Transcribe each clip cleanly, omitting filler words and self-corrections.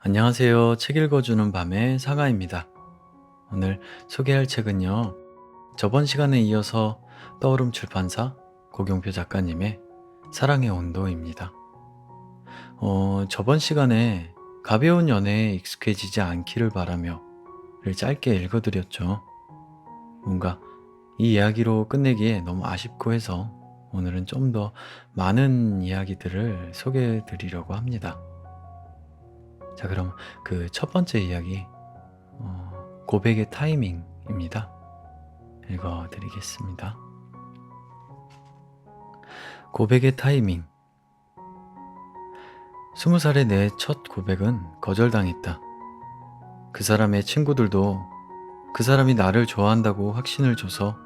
안녕하세요. 책 읽어주는 밤의 사가입니다. 오늘 소개할 책은요. 저번 시간에 이어서 떠오름 출판사 고경표 작가님의 사랑의 온도입니다. 저번 시간에 가벼운 연애에 익숙해지지 않기를 바라며를 짧게 읽어드렸죠. 뭔가 이 이야기로 끝내기에 너무 아쉽고 해서 오늘은 좀 더 많은 이야기들을 소개해 드리려고 합니다. 자, 그럼 그 첫 번째 이야기, 고백의 타이밍입니다. 읽어드리겠습니다. 고백의 타이밍. 20살의 내 첫 고백은 거절당했다. 그 사람의 친구들도 그 사람이 나를 좋아한다고 확신을 줘서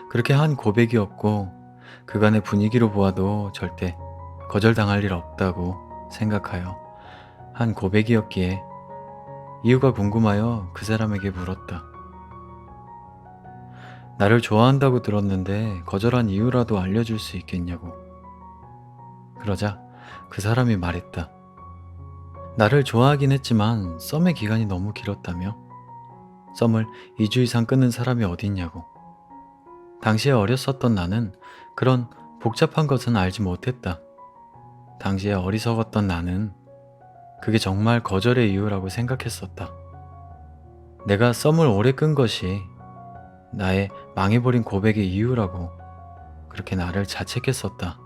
그렇게 한 고백이었고, 그간의 분위기로 보아도 절대 거절당할 일 없다고 생각하여 한 고백이었기에 이유가 궁금하여 그 사람에게 물었다. 나를 좋아한다고 들었는데 거절한 이유라도 알려줄 수 있겠냐고. 그러자 그 사람이 말했다. 나를 좋아하긴 했지만 썸의 기간이 너무 길었다며. 썸을 2주 이상 끊는 사람이 어딨냐고. 당시에 어렸었던 나는 그런 복잡한 것은 알지 못했다. 당시에 어리석었던 나는 그게 정말 거절의 이유라고 생각했었다. 내가 썸을 오래 끈 것이 나의 망해버린 고백의 이유라고 그렇게 나를 자책했었다.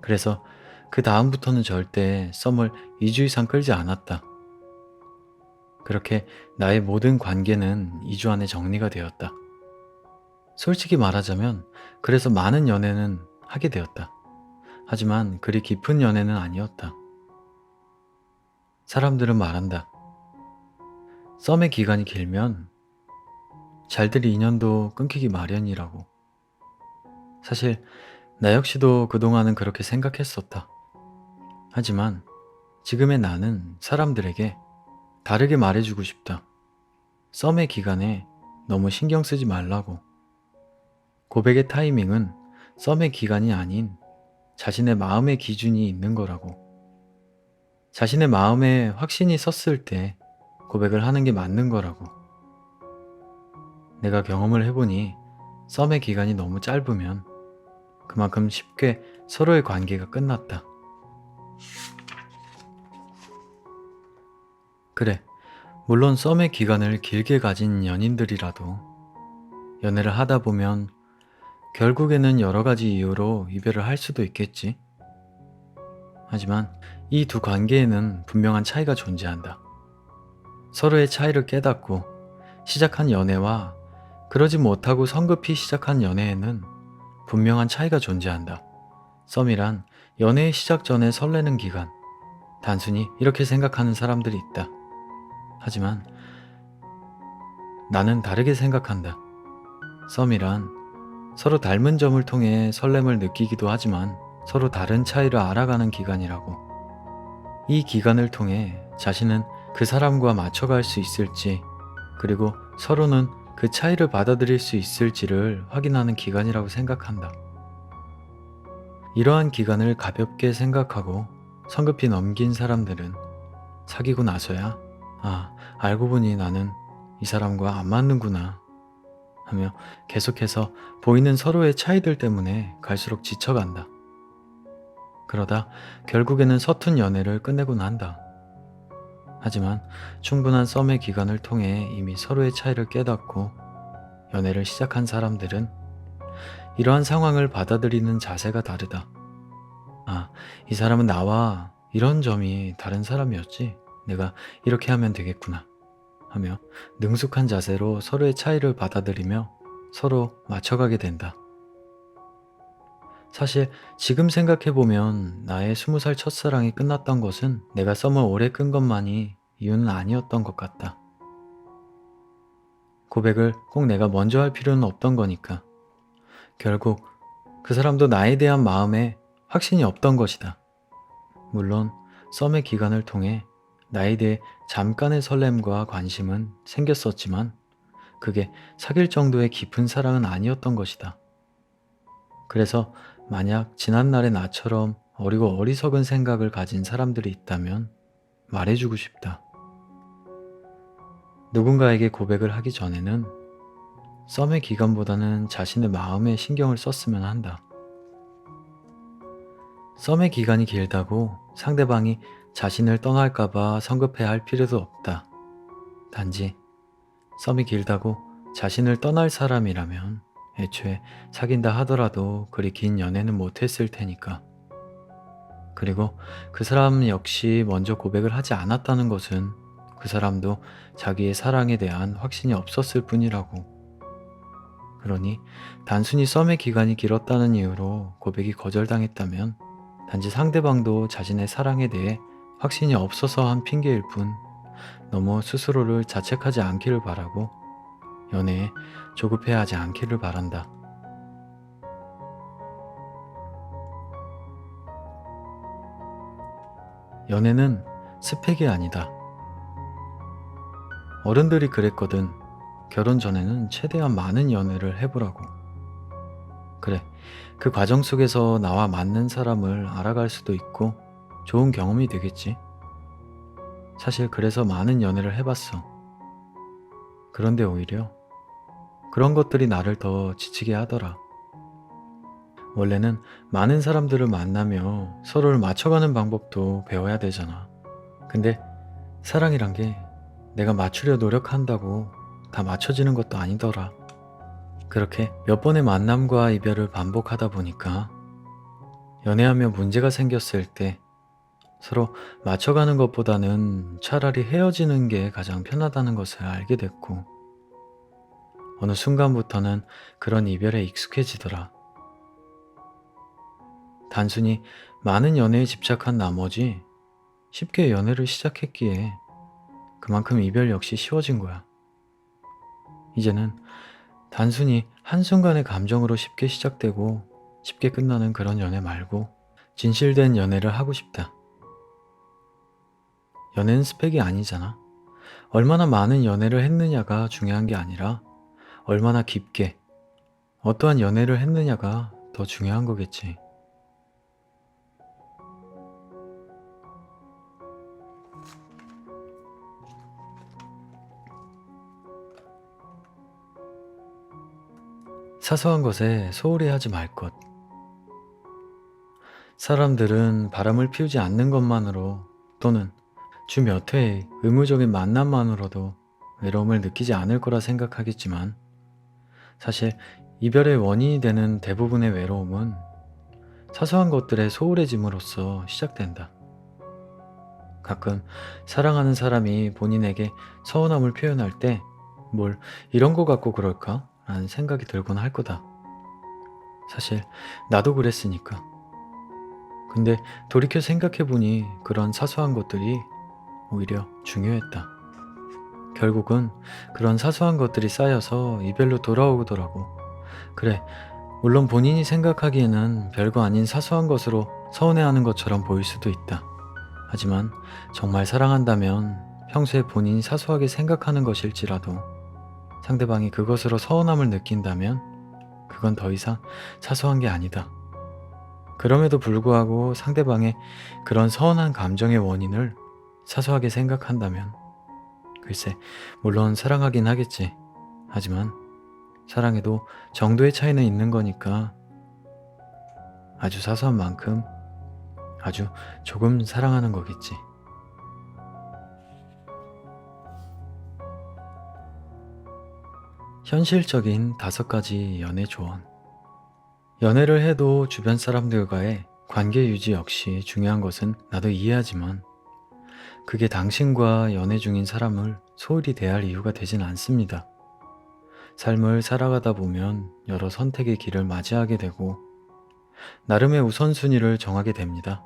그래서 그 다음부터는 절대 썸을 2주 이상 끌지 않았다. 그렇게 나의 모든 관계는 2주 안에 정리가 되었다. 솔직히 말하자면 그래서 많은 연애는 하게 되었다. 하지만 그리 깊은 연애는 아니었다. 사람들은 말한다. 썸의 기간이 길면 잘들 인연도 끊기기 마련이라고. 사실 나 역시도 그동안은 그렇게 생각했었다. 하지만 지금의 나는 사람들에게 다르게 말해주고 싶다. 썸의 기간에 너무 신경 쓰지 말라고. 고백의 타이밍은 썸의 기간이 아닌 자신의 마음의 기준이 있는 거라고. 자신의 마음에 확신이 섰을 때 고백을 하는 게 맞는 거라고. 내가 경험을 해보니 썸의 기간이 너무 짧으면 그만큼 쉽게 서로의 관계가 끝났다. 그래, 물론 썸의 기간을 길게 가진 연인들이라도 연애를 하다 보면 결국에는 여러 가지 이유로 이별을 할 수도 있겠지. 하지만 이 두 관계에는 분명한 차이가 존재한다. 서로의 차이를 깨닫고 시작한 연애와 그러지 못하고 성급히 시작한 연애에는 분명한 차이가 존재한다. 썸이란 연애의 시작 전에 설레는 기간, 단순히 이렇게 생각하는 사람들이 있다. 하지만 나는 다르게 생각한다. 썸이란 서로 닮은 점을 통해 설렘을 느끼기도 하지만 서로 다른 차이를 알아가는 기간이라고. 이 기간을 통해 자신은 그 사람과 맞춰갈 수 있을지, 그리고 서로는 그 차이를 받아들일 수 있을지를 확인하는 기간이라고 생각한다. 이러한 기간을 가볍게 생각하고 성급히 넘긴 사람들은 사귀고 나서야 알고 보니 나는 이 사람과 안 맞는구나 하며 계속해서 보이는 서로의 차이들 때문에 갈수록 지쳐간다. 그러다 결국에는 서툰 연애를 끝내곤 한다. 하지만 충분한 썸의 기간을 통해 이미 서로의 차이를 깨닫고 연애를 시작한 사람들은 이러한 상황을 받아들이는 자세가 다르다. 이 사람은 나와 이런 점이 다른 사람이었지. 내가 이렇게 하면 되겠구나 하며 능숙한 자세로 서로의 차이를 받아들이며 서로 맞춰가게 된다. 사실 지금 생각해보면 나의 20살 첫사랑이 끝났던 것은 내가 썸을 오래 끈 것만이 이유는 아니었던 것 같다. 고백을 꼭 내가 먼저 할 필요는 없던 거니까. 결국 그 사람도 나에 대한 마음에 확신이 없던 것이다. 물론 썸의 기간을 통해 나에 대해 잠깐의 설렘과 관심은 생겼었지만 그게 사귈 정도의 깊은 사랑은 아니었던 것이다. 그래서 만약 지난날의 나처럼 어리고 어리석은 생각을 가진 사람들이 있다면 말해주고 싶다. 누군가에게 고백을 하기 전에는 썸의 기간보다는 자신의 마음에 신경을 썼으면 한다. 썸의 기간이 길다고 상대방이 자신을 떠날까봐 성급해야 할 필요도 없다. 단지 썸이 길다고 자신을 떠날 사람이라면 애초에 사귄다 하더라도 그리 긴 연애는 못했을 테니까. 그리고 그 사람 역시 먼저 고백을 하지 않았다는 것은 그 사람도 자기의 사랑에 대한 확신이 없었을 뿐이라고. 그러니 단순히 썸의 기간이 길었다는 이유로 고백이 거절당했다면 단지 상대방도 자신의 사랑에 대해 확신이 없어서 한 핑계일 뿐, 너무 스스로를 자책하지 않기를 바라고 연애에 조급해하지 않기를 바란다. 연애는 스펙이 아니다. 어른들이 그랬거든. 결혼 전에는 최대한 많은 연애를 해보라고. 그래, 그 과정 속에서 나와 맞는 사람을 알아갈 수도 있고 좋은 경험이 되겠지. 사실 그래서 많은 연애를 해봤어. 그런데 오히려 그런 것들이 나를 더 지치게 하더라. 원래는 많은 사람들을 만나며 서로를 맞춰가는 방법도 배워야 되잖아. 근데 사랑이란 게 내가 맞추려 노력한다고 다 맞춰지는 것도 아니더라. 그렇게 몇 번의 만남과 이별을 반복하다 보니까 연애하며 문제가 생겼을 때 서로 맞춰가는 것보다는 차라리 헤어지는 게 가장 편하다는 것을 알게 됐고, 어느 순간부터는 그런 이별에 익숙해지더라. 단순히 많은 연애에 집착한 나머지 쉽게 연애를 시작했기에 그만큼 이별 역시 쉬워진 거야. 이제는 단순히 한순간의 감정으로 쉽게 시작되고 쉽게 끝나는 그런 연애 말고 진실된 연애를 하고 싶다. 연애는 스펙이 아니잖아. 얼마나 많은 연애를 했느냐가 중요한 게 아니라 얼마나 깊게 어떠한 연애를 했느냐가 더 중요한 거겠지. 사소한 것에 소홀히 하지 말 것. 사람들은 바람을 피우지 않는 것만으로 또는 주 몇 회의 의무적인 만남만으로도 외로움을 느끼지 않을 거라 생각하겠지만, 사실 이별의 원인이 되는 대부분의 외로움은 사소한 것들에 소홀해짐으로써 시작된다. 가끔 사랑하는 사람이 본인에게 서운함을 표현할 때 뭘 이런 거 갖고 그럴까? 라는 생각이 들곤 할 거다. 사실 나도 그랬으니까. 근데 돌이켜 생각해보니 그런 사소한 것들이 오히려 중요했다. 결국은 그런 사소한 것들이 쌓여서 이별로 돌아오더라고. 그래, 물론 본인이 생각하기에는 별거 아닌 사소한 것으로 서운해하는 것처럼 보일 수도 있다. 하지만 정말 사랑한다면 평소에 본인이 사소하게 생각하는 것일지라도 상대방이 그것으로 서운함을 느낀다면 그건 더 이상 사소한 게 아니다. 그럼에도 불구하고 상대방의 그런 서운한 감정의 원인을 사소하게 생각한다면 글쎄, 물론 사랑하긴 하겠지. 하지만 사랑에도 정도의 차이는 있는 거니까 아주 사소한 만큼 아주 조금 사랑하는 거겠지. 현실적인 5가지 연애 조언. 연애를 해도 주변 사람들과의 관계 유지 역시 중요한 것은 나도 이해하지만 그게 당신과 연애 중인 사람을 소홀히 대할 이유가 되진 않습니다. 삶을 살아가다 보면 여러 선택의 길을 맞이하게 되고 나름의 우선순위를 정하게 됩니다.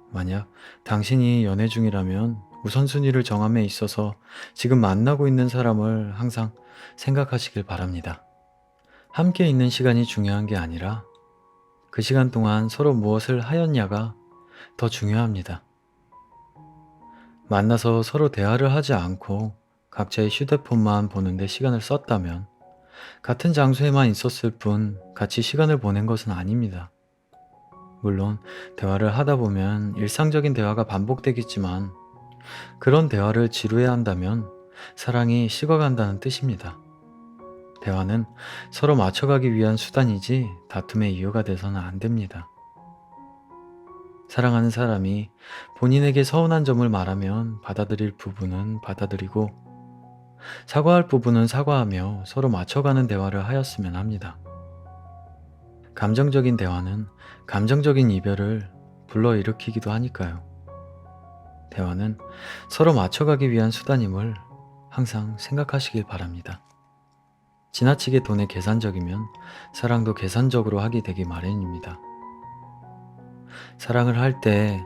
만약 당신이 연애 중이라면 우선순위를 정함에 있어서 지금 만나고 있는 사람을 항상 생각하시길 바랍니다. 함께 있는 시간이 중요한 게 아니라 그 시간 동안 서로 무엇을 하였냐가 더 중요합니다. 만나서 서로 대화를 하지 않고 각자의 휴대폰만 보는데 시간을 썼다면 같은 장소에만 있었을 뿐 같이 시간을 보낸 것은 아닙니다. 물론 대화를 하다 보면 일상적인 대화가 반복되겠지만 그런 대화를 지루해 한다면 사랑이 식어간다는 뜻입니다. 대화는 서로 맞춰가기 위한 수단이지 다툼의 이유가 돼서는 안 됩니다. 사랑하는 사람이 본인에게 서운한 점을 말하면 받아들일 부분은 받아들이고 사과할 부분은 사과하며 서로 맞춰가는 대화를 하였으면 합니다. 감정적인 대화는 감정적인 이별을 불러일으키기도 하니까요. 대화는 서로 맞춰가기 위한 수단임을 항상 생각하시길 바랍니다. 지나치게 돈에 계산적이면 사랑도 계산적으로 하게 되기 마련입니다. 사랑을 할 때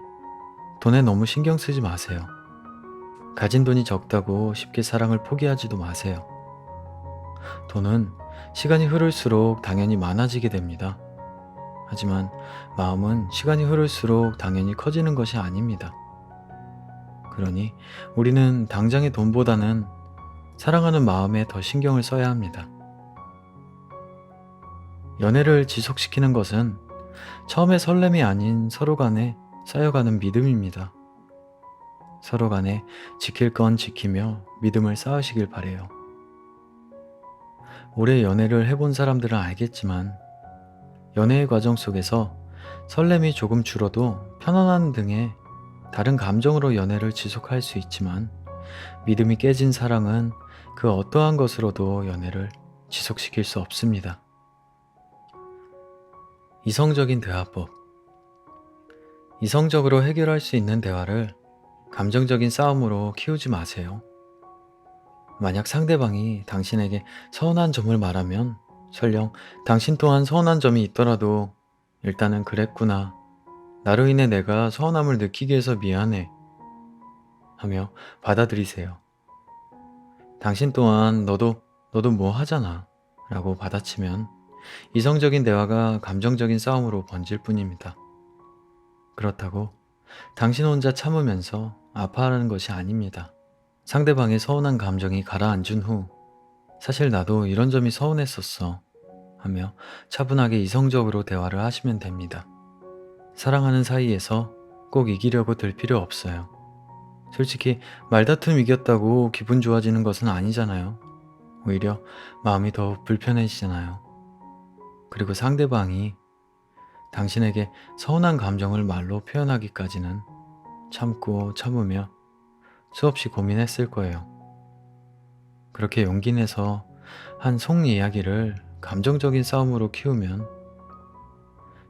돈에 너무 신경 쓰지 마세요. 가진 돈이 적다고 쉽게 사랑을 포기하지도 마세요. 돈은 시간이 흐를수록 당연히 많아지게 됩니다. 하지만 마음은 시간이 흐를수록 당연히 커지는 것이 아닙니다. 그러니 우리는 당장의 돈보다는 사랑하는 마음에 더 신경을 써야 합니다. 연애를 지속시키는 것은 처음에 설렘이 아닌 서로 간에 쌓여가는 믿음입니다. 서로 간에 지킬 건 지키며 믿음을 쌓으시길 바래요. 오래 연애를 해본 사람들은 알겠지만 연애의 과정 속에서 설렘이 조금 줄어도 편안한 등의 다른 감정으로 연애를 지속할 수 있지만 믿음이 깨진 사랑은 그 어떠한 것으로도 연애를 지속시킬 수 없습니다. 이성적인 대화법. 이성적으로 해결할 수 있는 대화를 감정적인 싸움으로 키우지 마세요. 만약 상대방이 당신에게 서운한 점을 말하면 설령 당신 또한 서운한 점이 있더라도 일단은 그랬구나. 나로 인해 내가 서운함을 느끼게 해서 미안해. 하며 받아들이세요. 당신 또한 너도 뭐 하잖아. 라고 받아치면 이성적인 대화가 감정적인 싸움으로 번질 뿐입니다. 그렇다고 당신 혼자 참으면서 아파하는 것이 아닙니다. 상대방의 서운한 감정이 가라앉은 후 사실 나도 이런 점이 서운했었어 하며 차분하게 이성적으로 대화를 하시면 됩니다. 사랑하는 사이에서 꼭 이기려고 들 필요 없어요. 솔직히 말다툼 이겼다고 기분 좋아지는 것은 아니잖아요. 오히려 마음이 더 불편해지잖아요. 그리고 상대방이 당신에게 서운한 감정을 말로 표현하기까지는 참고 참으며 수없이 고민했을 거예요. 그렇게 용기 내서 한 속 이야기를 감정적인 싸움으로 키우면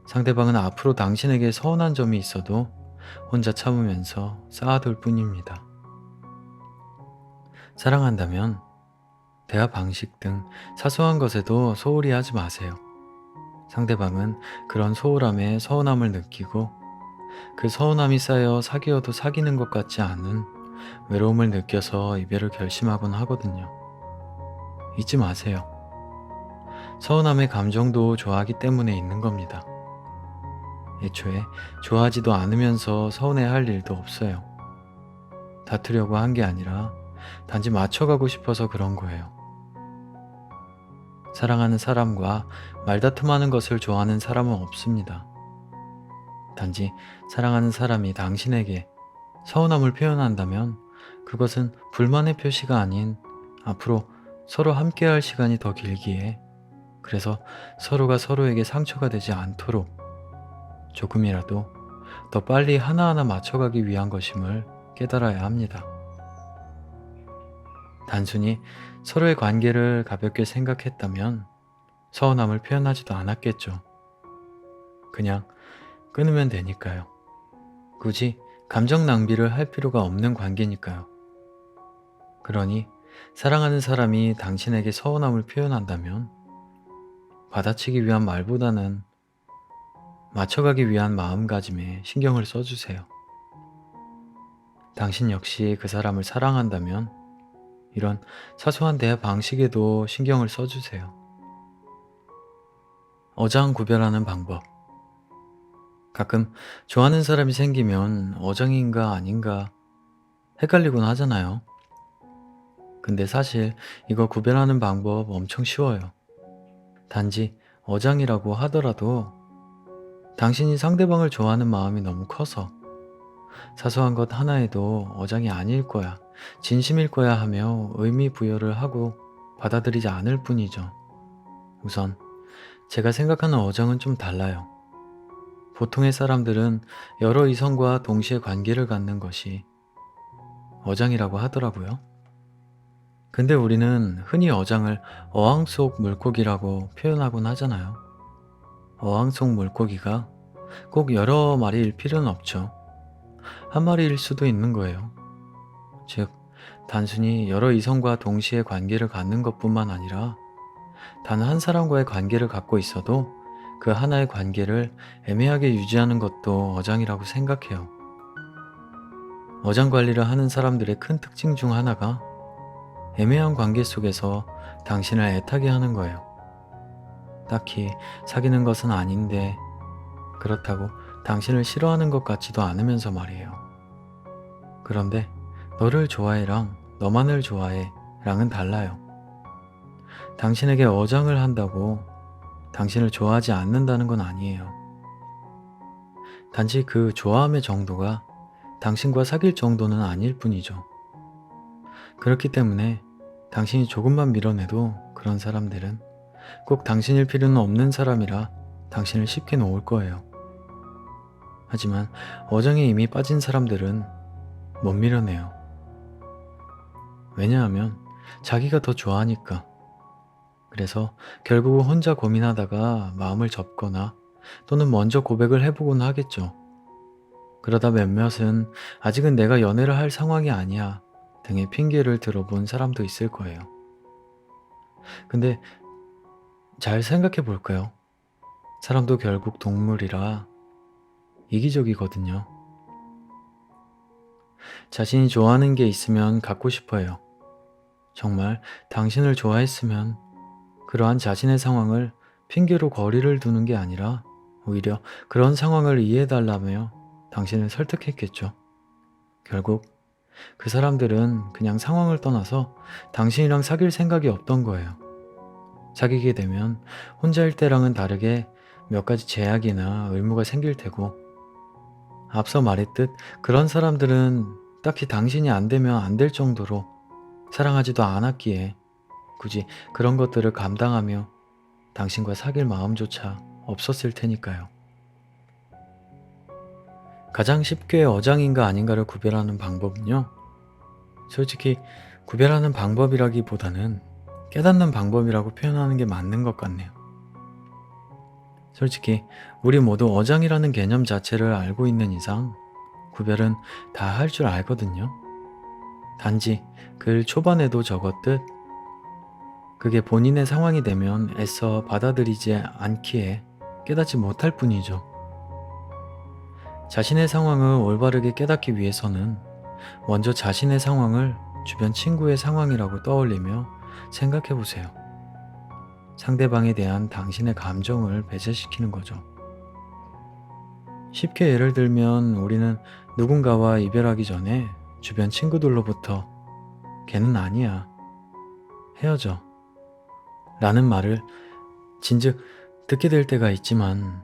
상대방은 앞으로 당신에게 서운한 점이 있어도 혼자 참으면서 쌓아둘 뿐입니다. 사랑한다면 대화 방식 등 사소한 것에도 소홀히 하지 마세요. 상대방은 그런 소홀함에 서운함을 느끼고 그 서운함이 쌓여 사귀어도 사귀는 것 같지 않은 외로움을 느껴서 이별을 결심하곤 하거든요. 잊지 마세요. 서운함의 감정도 좋아하기 때문에 있는 겁니다. 애초에 좋아하지도 않으면서 서운해할 일도 없어요. 다투려고 한 게 아니라 단지 맞춰가고 싶어서 그런 거예요. 사랑하는 사람과 말다툼하는 것을 좋아하는 사람은 없습니다. 단지 사랑하는 사람이 당신에게 서운함을 표현한다면 그것은 불만의 표시가 아닌 앞으로 서로 함께할 시간이 더 길기에 그래서 서로가 서로에게 상처가 되지 않도록 조금이라도 더 빨리 하나하나 맞춰가기 위한 것임을 깨달아야 합니다. 단순히 서로의 관계를 가볍게 생각했다면 서운함을 표현하지도 않았겠죠. 그냥 끊으면 되니까요. 굳이 감정 낭비를 할 필요가 없는 관계니까요. 그러니 사랑하는 사람이 당신에게 서운함을 표현한다면 받아치기 위한 말보다는 맞춰가기 위한 마음가짐에 신경을 써주세요. 당신 역시 그 사람을 사랑한다면 이런 사소한 대화 방식에도 신경을 써주세요. 어장 구별하는 방법. 가끔 좋아하는 사람이 생기면 어장인가 아닌가 헷갈리곤 하잖아요. 근데 사실 이거 구별하는 방법 엄청 쉬워요. 단지 어장이라고 하더라도 당신이 상대방을 좋아하는 마음이 너무 커서 사소한 것 하나에도 어장이 아닐 거야, 진심일 거야 하며 의미 부여를 하고 받아들이지 않을 뿐이죠. 우선 제가 생각하는 어장은 좀 달라요. 보통의 사람들은 여러 이성과 동시에 관계를 갖는 것이 어장이라고 하더라고요. 근데 우리는 흔히 어장을 어항 속 물고기라고 표현하곤 하잖아요. 어항 속 물고기가 꼭 여러 마리일 필요는 없죠. 한 마리일 수도 있는 거예요. 즉, 단순히 여러 이성과 동시에 관계를 갖는 것뿐만 아니라 단 한 사람과의 관계를 갖고 있어도 그 하나의 관계를 애매하게 유지하는 것도 어장이라고 생각해요. 어장 관리를 하는 사람들의 큰 특징 중 하나가 애매한 관계 속에서 당신을 애타게 하는 거예요. 딱히 사귀는 것은 아닌데 그렇다고 당신을 싫어하는 것 같지도 않으면서 말이에요. 그런데 너를 좋아해랑 너만을 좋아해 랑은 달라요. 당신에게 어장을 한다고 당신을 좋아하지 않는다는 건 아니에요. 단지 그 좋아함의 정도가 당신과 사귈 정도는 아닐 뿐이죠. 그렇기 때문에 당신이 조금만 밀어내도 그런 사람들은 꼭 당신일 필요는 없는 사람이라 당신을 쉽게 놓을 거예요. 하지만 어장에 이미 빠진 사람들은 못 밀어내요. 왜냐하면 자기가 더 좋아하니까. 그래서 결국은 혼자 고민하다가 마음을 접거나 또는 먼저 고백을 해보곤 하겠죠. 그러다 몇몇은 아직은 내가 연애를 할 상황이 아니야 등의 핑계를 들어본 사람도 있을 거예요. 근데 잘 생각해 볼까요? 사람도 결국 동물이라 이기적이거든요. 자신이 좋아하는 게 있으면 갖고 싶어요. 정말 당신을 좋아했으면 그러한 자신의 상황을 핑계로 거리를 두는 게 아니라 오히려 그런 상황을 이해해달라며 당신을 설득했겠죠. 결국 그 사람들은 그냥 상황을 떠나서 당신이랑 사귈 생각이 없던 거예요. 사귀게 되면 혼자일 때랑은 다르게 몇 가지 제약이나 의무가 생길 테고, 앞서 말했듯 그런 사람들은 딱히 당신이 안 되면 안 될 정도로 사랑하지도 않았기에 굳이 그런 것들을 감당하며 당신과 사귈 마음조차 없었을 테니까요. 가장 쉽게 어장인가 아닌가를 구별하는 방법은요, 솔직히 구별하는 방법이라기보다는 깨닫는 방법이라고 표현하는 게 맞는 것 같네요. 솔직히 우리 모두 어장이라는 개념 자체를 알고 있는 이상 구별은 다 할 줄 알거든요. 단지 글 초반에도 적었듯 그게 본인의 상황이 되면 애써 받아들이지 않기에 깨닫지 못할 뿐이죠. 자신의 상황을 올바르게 깨닫기 위해서는 먼저 자신의 상황을 주변 친구의 상황이라고 떠올리며 생각해 보세요. 상대방에 대한 당신의 감정을 배제시키는 거죠. 쉽게 예를 들면 우리는 누군가와 이별하기 전에 주변 친구들로부터 걔는 아니야, 헤어져 라는 말을 진즉 듣게 될 때가 있지만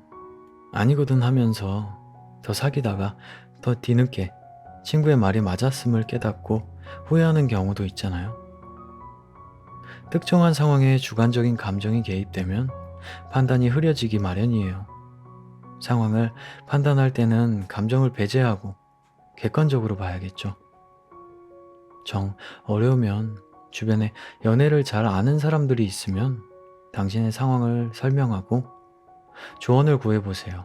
아니거든 하면서 더 사귀다가 더 뒤늦게 친구의 말이 맞았음을 깨닫고 후회하는 경우도 있잖아요. 특정한 상황에 주관적인 감정이 개입되면 판단이 흐려지기 마련이에요. 상황을 판단할 때는 감정을 배제하고 객관적으로 봐야겠죠. 정 어려우면 주변에 연애를 잘 아는 사람들이 있으면 당신의 상황을 설명하고 조언을 구해보세요.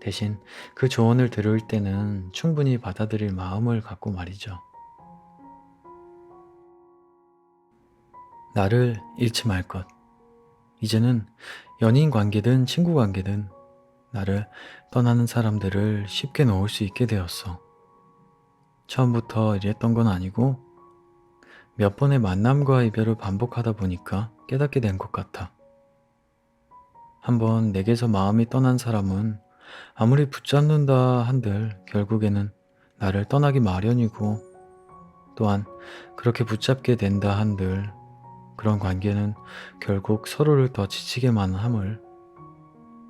대신 그 조언을 들을 때는 충분히 받아들일 마음을 갖고 말이죠. 나를 잃지 말 것. 이제는 연인 관계든 친구 관계든 나를 떠나는 사람들을 쉽게 놓을 수 있게 되었어. 처음부터 이랬던 건 아니고 몇 번의 만남과 이별을 반복하다 보니까 깨닫게 된 것 같아. 한번 내게서 마음이 떠난 사람은 아무리 붙잡는다 한들 결국에는 나를 떠나기 마련이고, 또한 그렇게 붙잡게 된다 한들 그런 관계는 결국 서로를 더 지치게만 함을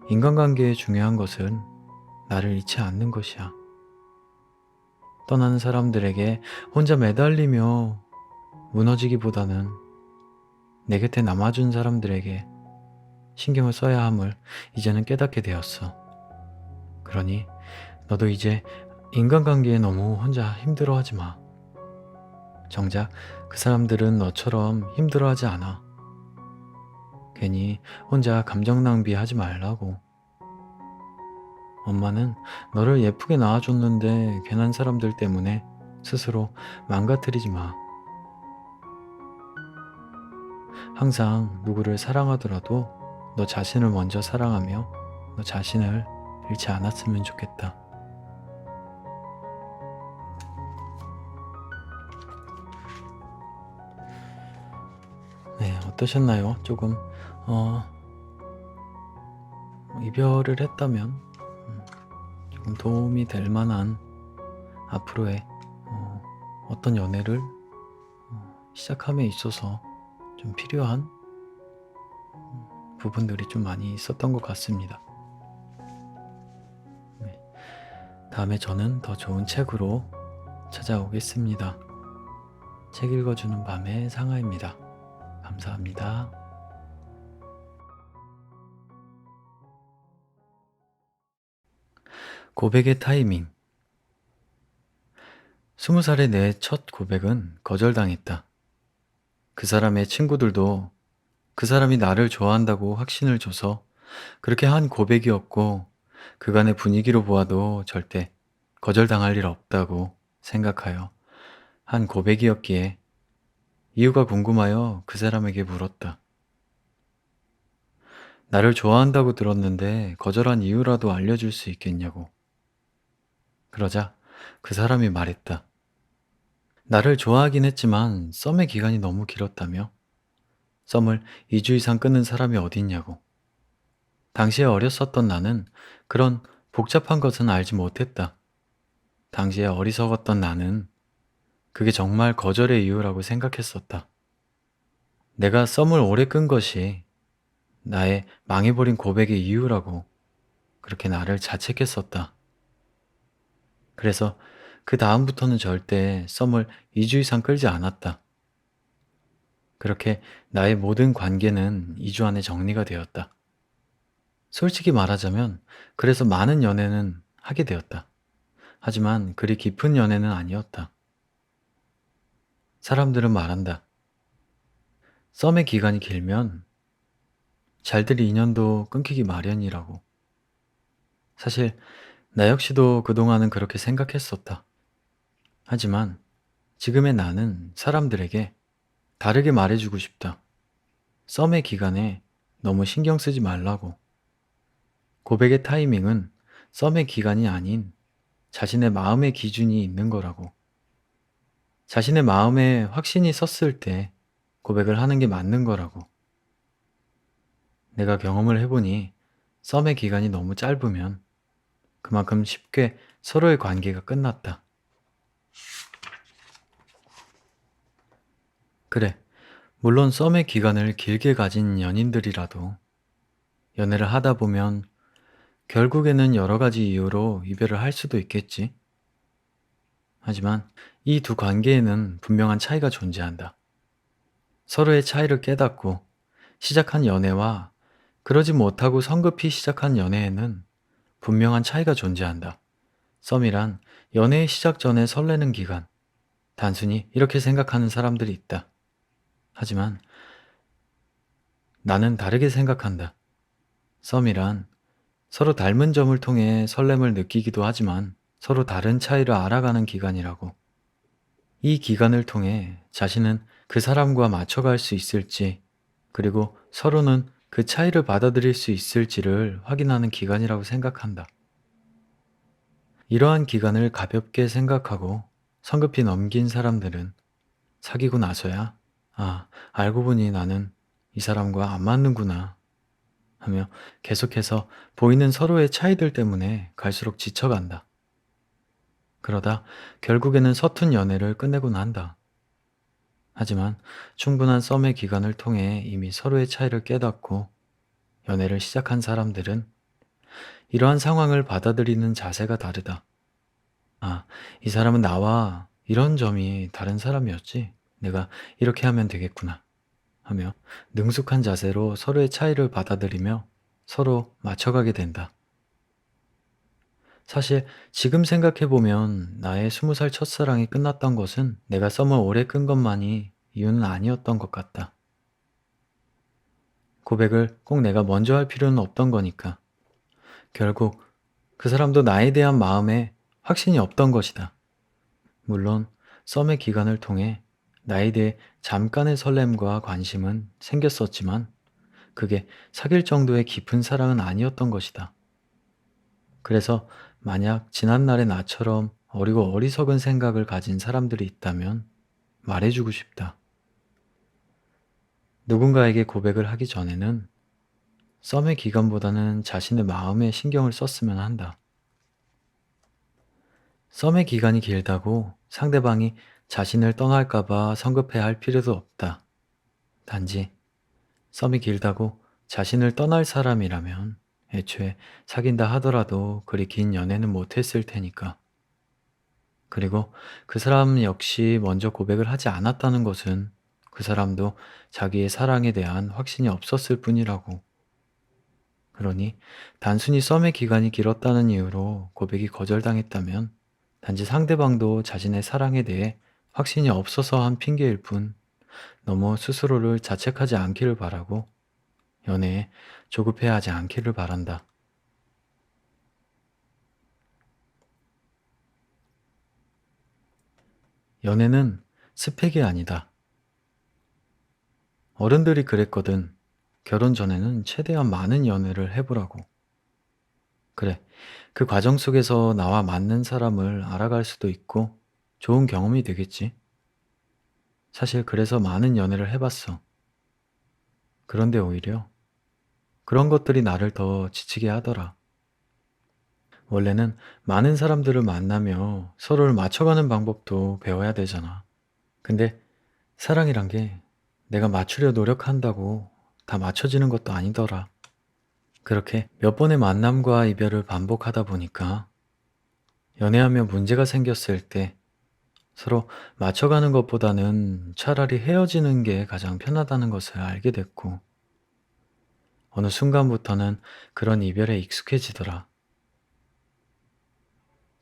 인간관계에 중요한 것은 나를 잃지 않는 것이야. 떠나는 사람들에게 혼자 매달리며 무너지기보다는 내 곁에 남아준 사람들에게 신경을 써야 함을 이제는 깨닫게 되었어. 그러니 너도 이제 인간관계에 너무 혼자 힘들어하지 마. 정작 그 사람들은 너처럼 힘들어하지 않아. 괜히 혼자 감정 낭비하지 말라고. 엄마는 너를 예쁘게 낳아줬는데 괜한 사람들 때문에 스스로 망가뜨리지 마. 항상 누구를 사랑하더라도 너 자신을 먼저 사랑하며 너 자신을 잃지 않았으면 좋겠다. 네, 어떠셨나요? 조금 어, 이별을 했다면 조금 도움이 될 만한 앞으로의 어떤 연애를 시작함에 있어서 좀 필요한 부분들이 좀 많이 있었던 것 같습니다. 네, 다음에 저는 더 좋은 책으로 찾아오겠습니다. 책 읽어주는 밤의 상하입니다. 감사합니다. 고백의 타이밍. 20살의 내 첫 고백은 거절당했다. 그 사람의 친구들도 그 사람이 나를 좋아한다고 확신을 줘서 그렇게 한 고백이었고, 그간의 분위기로 보아도 절대 거절당할 일 없다고 생각하여 한 고백이었기에 이유가 궁금하여 그 사람에게 물었다. 나를 좋아한다고 들었는데 거절한 이유라도 알려줄 수 있겠냐고. 그러자 그 사람이 말했다. 나를 좋아하긴 했지만 썸의 기간이 너무 길었다며. 썸을 2주 이상 끊는 사람이 어딨냐고. 당시에 어렸었던 나는 그런 복잡한 것은 알지 못했다. 당시에 어리석었던 나는 그게 정말 거절의 이유라고 생각했었다. 내가 썸을 오래 끈 것이 나의 망해버린 고백의 이유라고 그렇게 나를 자책했었다. 그래서 그 다음부터는 절대 썸을 2주 이상 끌지 않았다. 그렇게 나의 모든 관계는 2주 안에 정리가 되었다. 솔직히 말하자면 그래서 많은 연애는 하게 되었다. 하지만 그리 깊은 연애는 아니었다. 사람들은 말한다. 썸의 기간이 길면 잘들 인연도 끊기기 마련이라고. 사실 나 역시도 그동안은 그렇게 생각했었다. 하지만 지금의 나는 사람들에게 다르게 말해주고 싶다. 썸의 기간에 너무 신경 쓰지 말라고. 고백의 타이밍은 썸의 기간이 아닌 자신의 마음의 기준이 있는 거라고. 자신의 마음에 확신이 섰을 때 고백을 하는 게 맞는 거라고. 내가 경험을 해보니 썸의 기간이 너무 짧으면 그만큼 쉽게 서로의 관계가 끝났다. 그래, 물론 썸의 기간을 길게 가진 연인들이라도 연애를 하다 보면 결국에는 여러 가지 이유로 이별을 할 수도 있겠지. 하지만 이 두 관계에는 분명한 차이가 존재한다. 서로의 차이를 깨닫고 시작한 연애와 그러지 못하고 성급히 시작한 연애에는 분명한 차이가 존재한다. 썸이란 연애의 시작 전에 설레는 기간. 단순히 이렇게 생각하는 사람들이 있다. 하지만 나는 다르게 생각한다. 썸이란 서로 닮은 점을 통해 설렘을 느끼기도 하지만 서로 다른 차이를 알아가는 기간이라고. 이 기간을 통해 자신은 그 사람과 맞춰갈 수 있을지, 그리고 서로는 그 차이를 받아들일 수 있을지를 확인하는 기간이라고 생각한다. 이러한 기간을 가볍게 생각하고 성급히 넘긴 사람들은 사귀고 나서야, 아, 알고 보니 나는 이 사람과 안 맞는구나 하며 계속해서 보이는 서로의 차이들 때문에 갈수록 지쳐간다. 그러다 결국에는 서툰 연애를 끝내곤 한다. 하지만 충분한 썸의 기간을 통해 이미 서로의 차이를 깨닫고 연애를 시작한 사람들은 이러한 상황을 받아들이는 자세가 다르다. 아, 이 사람은 나와 이런 점이 다른 사람이었지. 내가 이렇게 하면 되겠구나. 하며 능숙한 자세로 서로의 차이를 받아들이며 서로 맞춰가게 된다. 사실 지금 생각해보면 나의 20살 첫사랑이 끝났던 것은 내가 썸을 오래 끈 것만이 이유는 아니었던 것 같다. 고백을 꼭 내가 먼저 할 필요는 없던 거니까. 결국 그 사람도 나에 대한 마음에 확신이 없던 것이다. 물론 썸의 기간을 통해 나에 대해 잠깐의 설렘과 관심은 생겼었지만 그게 사귈 정도의 깊은 사랑은 아니었던 것이다. 그래서 만약 지난날의 나처럼 어리고 어리석은 생각을 가진 사람들이 있다면 말해주고 싶다. 누군가에게 고백을 하기 전에는 썸의 기간보다는 자신의 마음에 신경을 썼으면 한다. 썸의 기간이 길다고 상대방이 자신을 떠날까봐 성급해야 할 필요도 없다. 단지 썸이 길다고 자신을 떠날 사람이라면 애초에 사귄다 하더라도 그리 긴 연애는 못했을 테니까. 그리고 그 사람 역시 먼저 고백을 하지 않았다는 것은 그 사람도 자기의 사랑에 대한 확신이 없었을 뿐이라고. 그러니 단순히 썸의 기간이 길었다는 이유로 고백이 거절당했다면 단지 상대방도 자신의 사랑에 대해 확신이 없어서 한 핑계일 뿐 너무 스스로를 자책하지 않기를 바라고 연애에 조급해하지 않기를 바란다. 연애는 스펙이 아니다. 어른들이 그랬거든. 결혼 전에는 최대한 많은 연애를 해보라고. 그래, 그 과정 속에서 나와 맞는 사람을 알아갈 수도 있고 좋은 경험이 되겠지. 사실 그래서 많은 연애를 해봤어. 그런데 오히려 그런 것들이 나를 더 지치게 하더라. 원래는 많은 사람들을 만나며 서로를 맞춰가는 방법도 배워야 되잖아. 근데 사랑이란 게 내가 맞추려 노력한다고 다 맞춰지는 것도 아니더라. 그렇게 몇 번의 만남과 이별을 반복하다 보니까 연애하며 문제가 생겼을 때 서로 맞춰가는 것보다는 차라리 헤어지는 게 가장 편하다는 것을 알게 됐고, 어느 순간부터는 그런 이별에 익숙해지더라.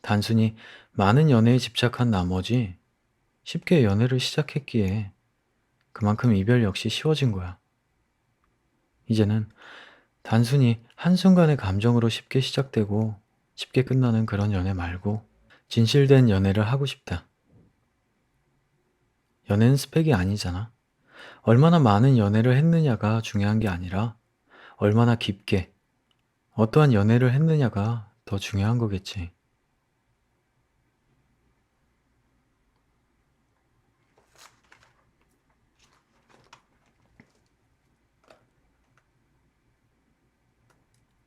단순히 많은 연애에 집착한 나머지 쉽게 연애를 시작했기에 그만큼 이별 역시 쉬워진 거야. 이제는 단순히 한순간의 감정으로 쉽게 시작되고 쉽게 끝나는 그런 연애 말고 진실된 연애를 하고 싶다. 연애는 스펙이 아니잖아. 얼마나 많은 연애를 했느냐가 중요한 게 아니라 얼마나 깊게 어떠한 연애를 했느냐가 더 중요한 거겠지.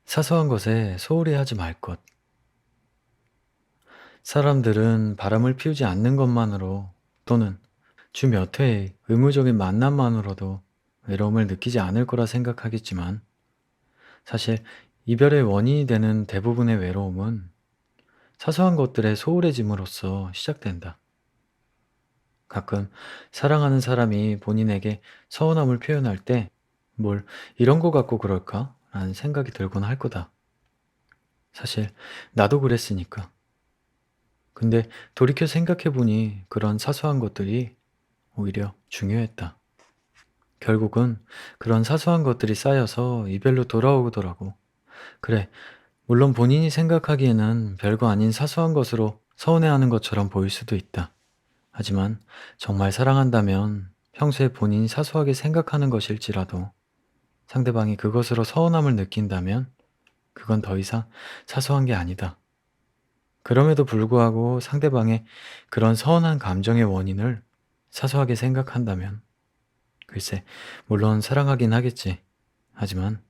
사소한 것에 소홀히 하지 말 것. 사람들은 바람을 피우지 않는 것만으로 또는 주 몇 회의 의무적인 만남만으로도 외로움을 느끼지 않을 거라 생각하겠지만 사실 이별의 원인이 되는 대부분의 외로움은 사소한 것들에 소홀해짐으로써 시작된다. 가끔 사랑하는 사람이 본인에게 서운함을 표현할 때 뭘 이런 거 갖고 그럴까? 라는 생각이 들곤 할 거다. 사실 나도 그랬으니까. 근데 돌이켜 생각해보니 그런 사소한 것들이 오히려 중요했다. 결국은 그런 사소한 것들이 쌓여서 이별로 돌아오더라고. 그래, 물론 본인이 생각하기에는 별거 아닌 사소한 것으로 서운해하는 것처럼 보일 수도 있다. 하지만 정말 사랑한다면 평소에 본인이 사소하게 생각하는 것일지라도 상대방이 그것으로 서운함을 느낀다면 그건 더 이상 사소한 게 아니다. 그럼에도 불구하고 상대방의 그런 서운한 감정의 원인을 사소하게 생각한다면 글쎄, 물론 사랑하긴 하겠지. 하지만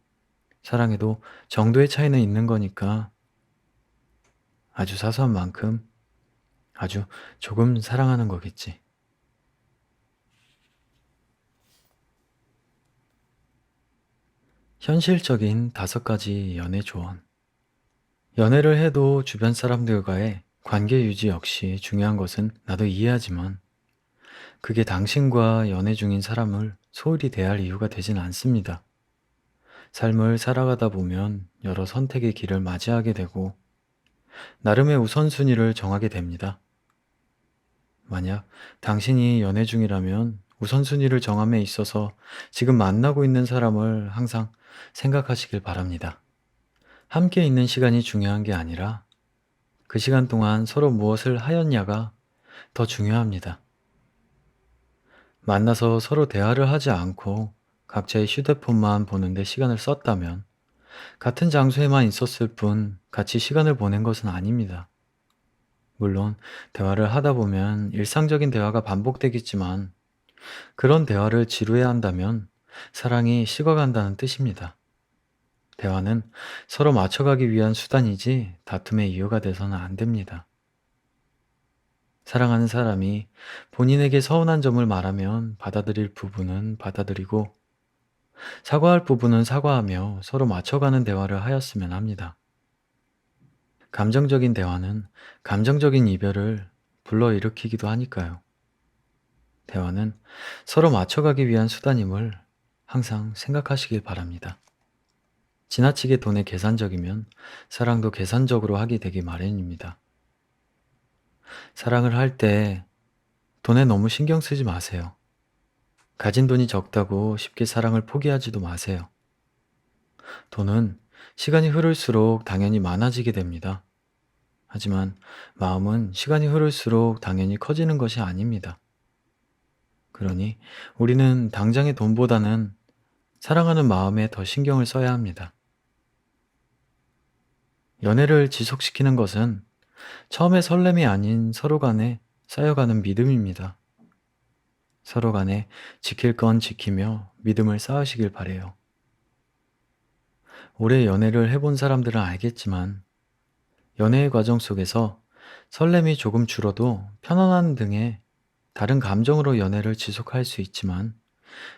사랑에도 정도의 차이는 있는 거니까 아주 사소한 만큼 아주 조금 사랑하는 거겠지. 현실적인 5가지 연애 조언. 연애를 해도 주변 사람들과의 관계 유지 역시 중요한 것은 나도 이해하지만 그게 당신과 연애 중인 사람을 소홀히 대할 이유가 되진 않습니다. 삶을 살아가다 보면 여러 선택의 길을 맞이하게 되고 나름의 우선순위를 정하게 됩니다. 만약 당신이 연애 중이라면 우선순위를 정함에 있어서 지금 만나고 있는 사람을 항상 생각하시길 바랍니다. 함께 있는 시간이 중요한 게 아니라 그 시간 동안 서로 무엇을 하였냐가 더 중요합니다. 만나서 서로 대화를 하지 않고 각자의 휴대폰만 보는데 시간을 썼다면 같은 장소에만 있었을 뿐 같이 시간을 보낸 것은 아닙니다. 물론 대화를 하다 보면 일상적인 대화가 반복되겠지만 그런 대화를 지루해 한다면 사랑이 식어간다는 뜻입니다. 대화는 서로 맞춰가기 위한 수단이지 다툼의 이유가 돼서는 안 됩니다. 사랑하는 사람이 본인에게 서운한 점을 말하면 받아들일 부분은 받아들이고 사과할 부분은 사과하며 서로 맞춰가는 대화를 하였으면 합니다. 감정적인 대화는 감정적인 이별을 불러일으키기도 하니까요. 대화는 서로 맞춰가기 위한 수단임을 항상 생각하시길 바랍니다. 지나치게 돈에 계산적이면 사랑도 계산적으로 하게 되기 마련입니다. 사랑을 할 때 돈에 너무 신경 쓰지 마세요. 가진 돈이 적다고 쉽게 사랑을 포기하지도 마세요. 돈은 시간이 흐를수록 당연히 많아지게 됩니다. 하지만 마음은 시간이 흐를수록 당연히 커지는 것이 아닙니다. 그러니 우리는 당장의 돈보다는 사랑하는 마음에 더 신경을 써야 합니다. 연애를 지속시키는 것은 처음에 설렘이 아닌 서로 간에 쌓여가는 믿음입니다. 서로 간에 지킬 건 지키며 믿음을 쌓으시길 바래요. 오래 연애를 해본 사람들은 알겠지만 연애의 과정 속에서 설렘이 조금 줄어도 편안한 등의 다른 감정으로 연애를 지속할 수 있지만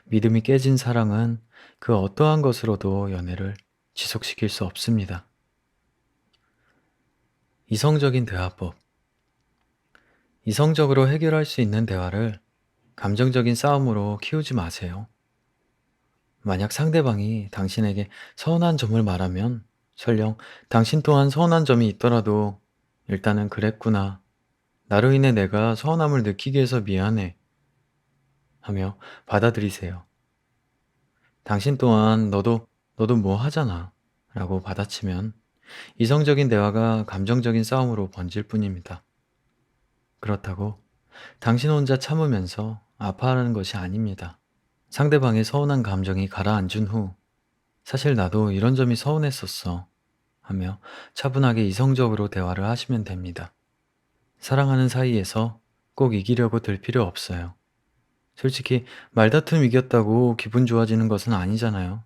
믿음이 깨진 사랑은 그 어떠한 것으로도 연애를 지속시킬 수 없습니다. 이성적인 대화법. 이성적으로 해결할 수 있는 대화를 감정적인 싸움으로 키우지 마세요. 만약 상대방이 당신에게 서운한 점을 말하면 설령 당신 또한 서운한 점이 있더라도 일단은 그랬구나. 나로 인해 내가 서운함을 느끼게 해서 미안해. 하며 받아들이세요. 당신 또한 너도 뭐 하잖아. 라고 받아치면 이성적인 대화가 감정적인 싸움으로 번질 뿐입니다. 그렇다고 당신 혼자 참으면서 아파하는 것이 아닙니다. 상대방의 서운한 감정이 가라앉은 후 사실 나도 이런 점이 서운했었어 하며 차분하게 이성적으로 대화를 하시면 됩니다. 사랑하는 사이에서 꼭 이기려고 들 필요 없어요. 솔직히 말다툼 이겼다고 기분 좋아지는 것은 아니잖아요.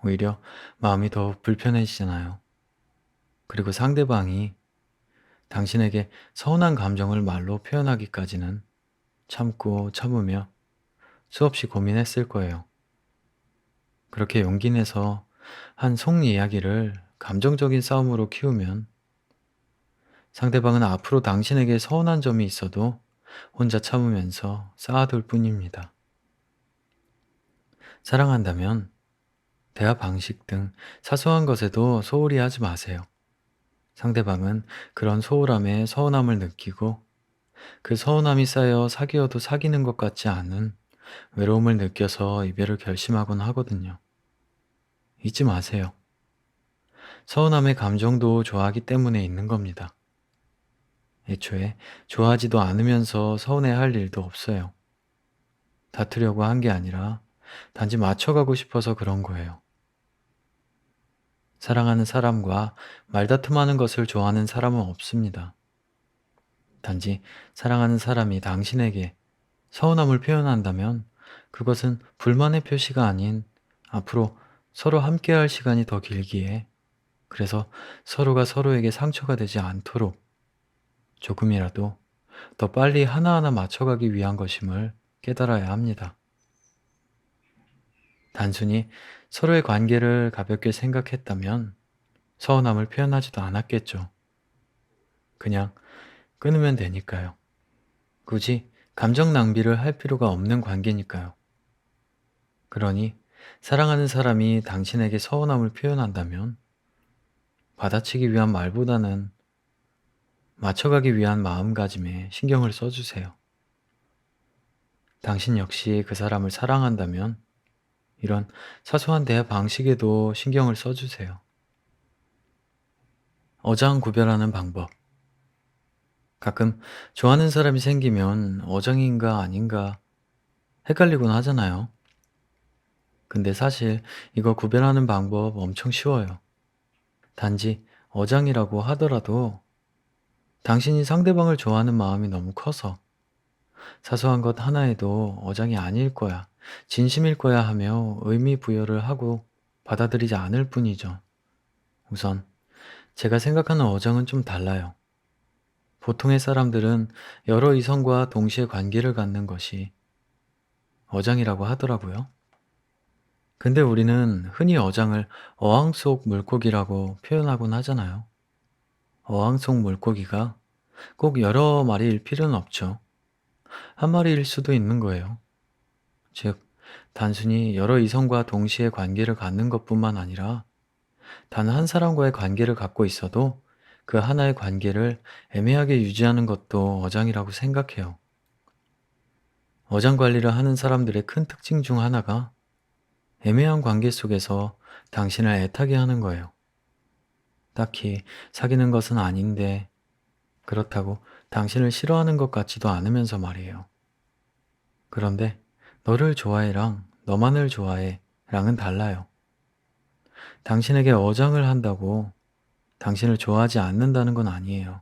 오히려 마음이 더 불편해지잖아요. 그리고 상대방이 당신에게 서운한 감정을 말로 표현하기까지는 참고 참으며 수없이 고민했을 거예요. 그렇게 용기 내서 한 속 이야기를 감정적인 싸움으로 키우면 상대방은 앞으로 당신에게 서운한 점이 있어도 혼자 참으면서 쌓아둘 뿐입니다. 사랑한다면 대화 방식 등 사소한 것에도 소홀히 하지 마세요. 상대방은 그런 소홀함에 서운함을 느끼고 그 서운함이 쌓여 사귀어도 사귀는 것 같지 않은 외로움을 느껴서 이별을 결심하곤 하거든요. 잊지 마세요. 서운함의 감정도 좋아하기 때문에 있는 겁니다. 애초에 좋아하지도 않으면서 서운해 할 일도 없어요. 다투려고 한 게 아니라 단지 맞춰가고 싶어서 그런 거예요. 사랑하는 사람과 말다툼하는 것을 좋아하는 사람은 없습니다. 단지 사랑하는 사람이 당신에게 서운함을 표현한다면 그것은 불만의 표시가 아닌 앞으로 서로 함께할 시간이 더 길기에 그래서 서로가 서로에게 상처가 되지 않도록 조금이라도 더 빨리 하나하나 맞춰가기 위한 것임을 깨달아야 합니다. 단순히 서로의 관계를 가볍게 생각했다면 서운함을 표현하지도 않았겠죠. 그냥 끊으면 되니까요. 굳이 감정 낭비를 할 필요가 없는 관계니까요. 그러니 사랑하는 사람이 당신에게 서운함을 표현한다면 받아치기 위한 말보다는 맞춰가기 위한 마음가짐에 신경을 써주세요. 당신 역시 그 사람을 사랑한다면 이런 사소한 대화 방식에도 신경을 써주세요. 어장 구별하는 방법. 가끔 좋아하는 사람이 생기면 어장인가 아닌가 헷갈리곤 하잖아요. 근데 사실 이거 구별하는 방법 엄청 쉬워요. 단지 어장이라고 하더라도 당신이 상대방을 좋아하는 마음이 너무 커서 사소한 것 하나에도 어장이 아닐 거야, 진심일 거야 하며 의미 부여를 하고 받아들이지 않을 뿐이죠. 우선 제가 생각하는 어장은 좀 달라요. 보통의 사람들은 여러 이성과 동시에 관계를 갖는 것이 어장이라고 하더라고요. 근데 우리는 흔히 어장을 어항 속 물고기라고 표현하곤 하잖아요. 어항 속 물고기가 꼭 여러 마리일 필요는 없죠. 한 마리일 수도 있는 거예요. 즉, 단순히 여러 이성과 동시에 관계를 갖는 것뿐만 아니라 단 한 사람과의 관계를 갖고 있어도 그 하나의 관계를 애매하게 유지하는 것도 어장이라고 생각해요. 어장 관리를 하는 사람들의 큰 특징 중 하나가 애매한 관계 속에서 당신을 애타게 하는 거예요. 딱히 사귀는 것은 아닌데 그렇다고 당신을 싫어하는 것 같지도 않으면서 말이에요. 그런데 너를 좋아해랑 너만을 좋아해 랑은 달라요. 당신에게 어장을 한다고 당신을 좋아하지 않는다는 건 아니에요.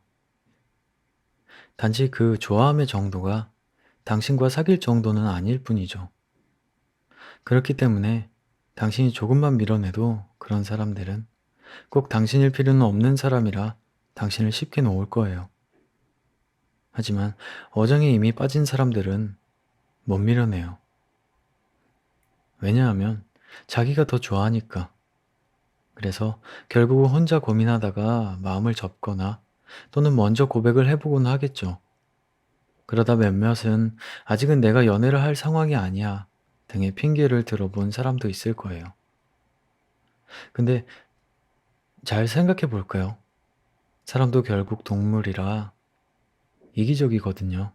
단지 그 좋아함의 정도가 당신과 사귈 정도는 아닐 뿐이죠. 그렇기 때문에 당신이 조금만 밀어내도 그런 사람들은 꼭 당신일 필요는 없는 사람이라 당신을 쉽게 놓을 거예요. 하지만 어장에 이미 빠진 사람들은 못 밀어내요. 왜냐하면 자기가 더 좋아하니까. 그래서 결국은 혼자 고민하다가 마음을 접거나 또는 먼저 고백을 해보곤 하겠죠. 그러다 몇몇은 아직은 내가 연애를 할 상황이 아니야 등의 핑계를 들어본 사람도 있을 거예요. 근데 잘 생각해 볼까요? 사람도 결국 동물이라 이기적이거든요.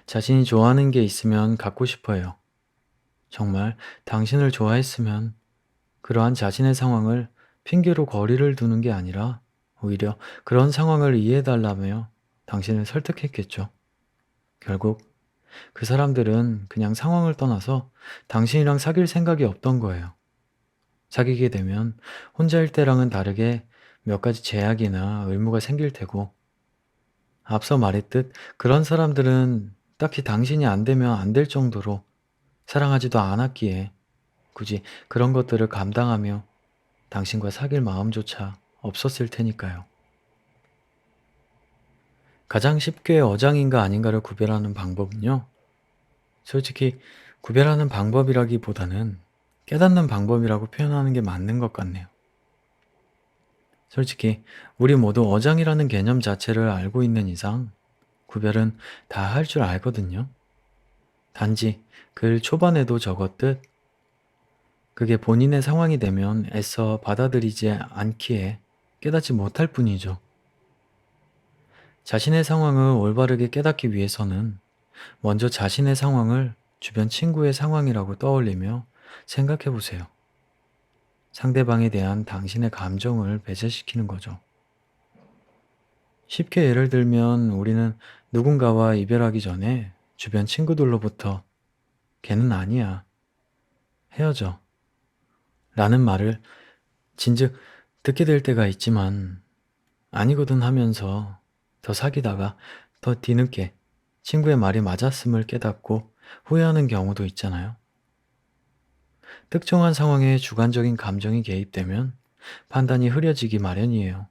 자신이 좋아하는 게 있으면 갖고 싶어 해요. 정말 당신을 좋아했으면 그러한 자신의 상황을 핑계로 거리를 두는 게 아니라 오히려 그런 상황을 이해해달라며 당신을 설득했겠죠. 결국 그 사람들은 그냥 상황을 떠나서 당신이랑 사귈 생각이 없던 거예요. 사귀게 되면 혼자일 때랑은 다르게 몇 가지 제약이나 의무가 생길 테고, 앞서 말했듯 그런 사람들은 딱히 당신이 안 되면 안 될 정도로 사랑하지도 않았기에 굳이 그런 것들을 감당하며 당신과 사귈 마음조차 없었을 테니까요. 가장 쉽게 어장인가 아닌가를 구별하는 방법은요, 솔직히 구별하는 방법이라기보다는 깨닫는 방법이라고 표현하는 게 맞는 것 같네요. 솔직히 우리 모두 어장이라는 개념 자체를 알고 있는 이상 구별은 다 할 줄 알거든요. 단지 글 초반에도 적었듯 그게 본인의 상황이 되면 애써 받아들이지 않기에 깨닫지 못할 뿐이죠. 자신의 상황을 올바르게 깨닫기 위해서는 먼저 자신의 상황을 주변 친구의 상황이라고 떠올리며 생각해 보세요. 상대방에 대한 당신의 감정을 배제시키는 거죠. 쉽게 예를 들면 우리는 누군가와 이별하기 전에 주변 친구들로부터 걔는 아니야, 헤어져 라는 말을 진즉 듣게 될 때가 있지만 아니거든 하면서 더 사귀다가 더 뒤늦게 친구의 말이 맞았음을 깨닫고 후회하는 경우도 있잖아요. 특정한 상황에 주관적인 감정이 개입되면 판단이 흐려지기 마련이에요.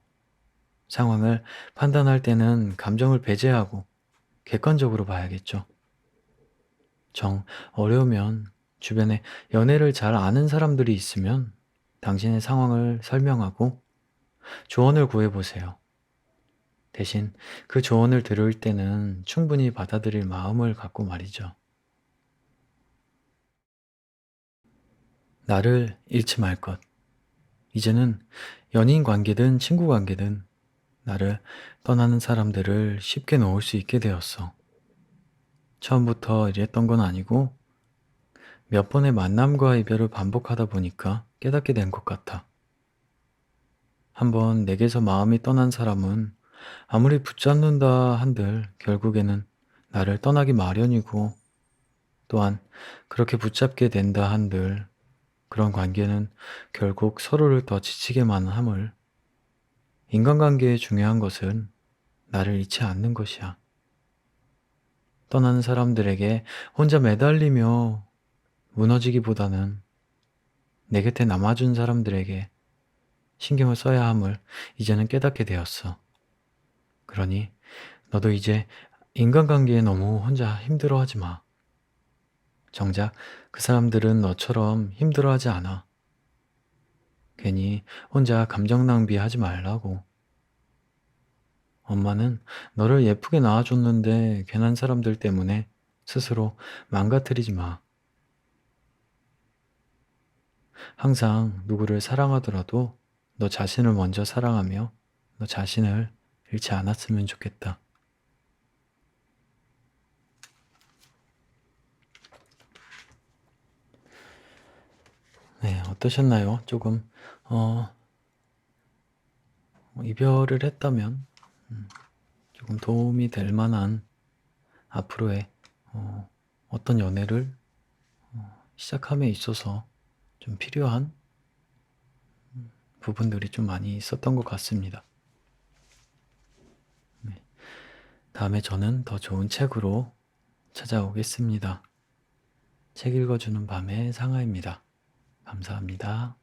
상황을 판단할 때는 감정을 배제하고 객관적으로 봐야겠죠. 정 어려우면 주변에 연애를 잘 아는 사람들이 있으면 당신의 상황을 설명하고 조언을 구해보세요. 대신 그 조언을 들을 때는 충분히 받아들일 마음을 갖고 말이죠. 나를 잃지 말 것. 이제는 연인 관계든 친구 관계든 나를 떠나는 사람들을 쉽게 놓을 수 있게 되었어. 처음부터 이랬던 건 아니고 몇 번의 만남과 이별을 반복하다 보니까 깨닫게 된 것 같아. 한번 내게서 마음이 떠난 사람은 아무리 붙잡는다 한들 결국에는 나를 떠나기 마련이고, 또한 그렇게 붙잡게 된다 한들 그런 관계는 결국 서로를 더 지치게만 함을. 인간관계의 중요한 것은 나를 잃지 않는 것이야. 떠나는 사람들에게 혼자 매달리며 무너지기보다는 내 곁에 남아준 사람들에게 신경을 써야 함을 이제는 깨닫게 되었어. 그러니 너도 이제 인간관계에 너무 혼자 힘들어하지 마. 정작 그 사람들은 너처럼 힘들어하지 않아. 괜히 혼자 감정 낭비하지 말라고. 엄마는 너를 예쁘게 낳아줬는데 괜한 사람들 때문에 스스로 망가뜨리지 마. 항상 누구를 사랑하더라도 너 자신을 먼저 사랑하며 너 자신을 잃지 않았으면 좋겠다. 네, 어떠셨나요? 조금 어, 이별을 했다면 조금 도움이 될 만한 앞으로의 어떤 연애를 시작함에 있어서 좀 필요한 부분들이 좀 많이 있었던 것 같습니다. 네, 다음에 저는 더 좋은 책으로 찾아오겠습니다. 책 읽어주는 밤의 상하입니다. 감사합니다.